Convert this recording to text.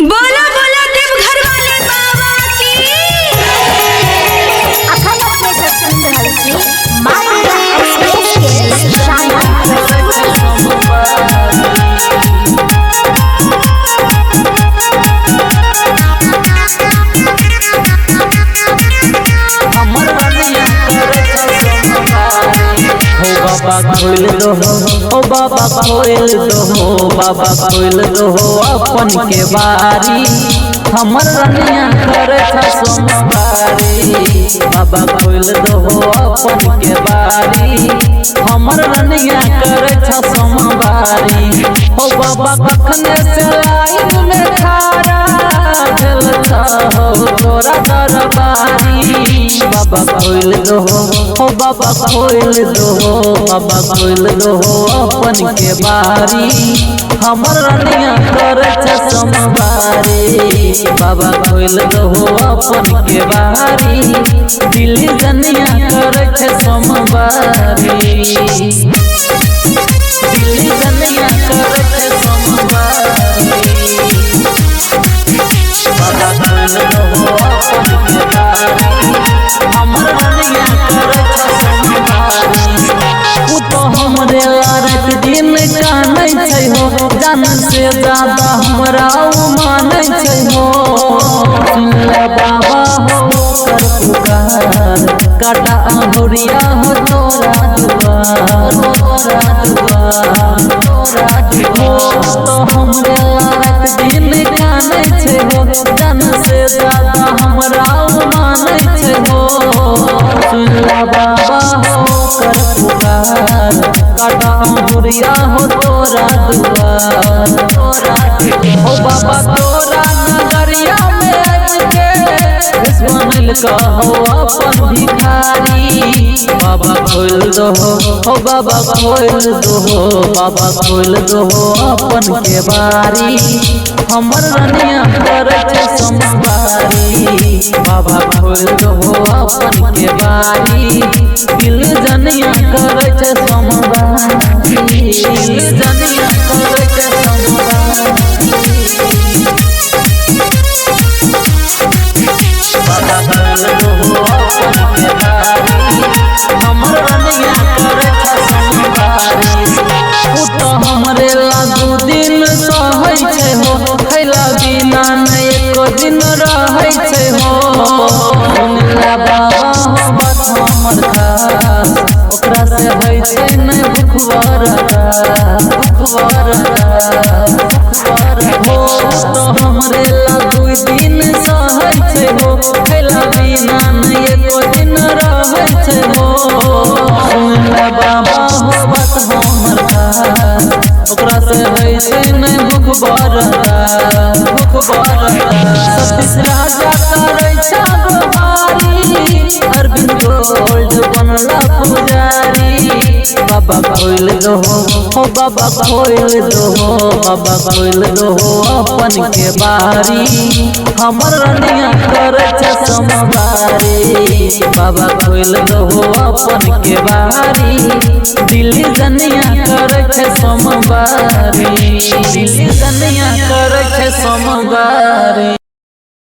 बोला बोला देवघर वाले बाबा की। अखंड अपने सत्संग हलची माता एक्सप्रेस के बाबा खोल दो ओ बाबा खोल दो बाबा खोल दो अपन के बारी हमर रनिया करे सोमवारी बाबा खोल दो अपन के बारी हमर रनिया करे सोमवारी ओ बाबा कखने से लाइन में खड़ा चलता हो तोरा दरबारी बाबा खोल दो ओ बाबा खोल दो बाबा खोल दो अपन के बारी हमर रनिया करे सोमवारी बाबा खोल दो अपन के बारी दिल्ली जनिया करे सोमवारी दिल्ली जनिया करे सोमवारी बाबा खोल दो अपन के बारी हमर रनिया करे सोमवारी उ तो हमरे रात दिन कानै छै हो जान से ज्यादा हमरा उ मानै छै हो सुन ले बाबा हो कर पुकार काटा अंगुरिया हो तोरा दुआर तो हमरे रात दिन कानै छै हो जान से ज्यादा हमरा उ मानै छै हो सुन ले बाबा हो कर पुकार काटा अंगुरिया हो तोरा दुआर हो बाबा तोरा नगरिया में आके बनल कहो अपन भिखारी बाबा खोल दो हो बाबा खोल दो बाबा खोल दो अपन के बारी हमर रनिया करे सोमवारी बाबा खोल दो अपन के बारी दिल जनिया करे सोमवारी दिल जनिया करे सोमवारी बाबा खोल दो अपन के बारी हमर रनिया करे सोमवारी उ तो हमरे लागू दिन सहै छै हो खैला बिना नै एको दिन रहै छै हो सुन ले बाबा हो बात हमर खास ओकरा से होइ छै नै भुखवार हो तो हमरे लागू दिन सहै छै हो खैला बिना नै एको दिन रहै छै हो सुन ले बाबा हो बात हमर खास ओकरा से होइ छै नै भुखवार सतीश राजा करै छै गोहारी अरविंद गोल्ड बनला पुजारी बाबा खोल दो हो बाबा खोल दो बाबा खोल दो अपन के बारी हमर रनिया करे सोमवारी बाबा खोल दो अपन के बारी दिल्ली जनिया करे सोमवारी दिल्ली जनिया करे सोमवारी।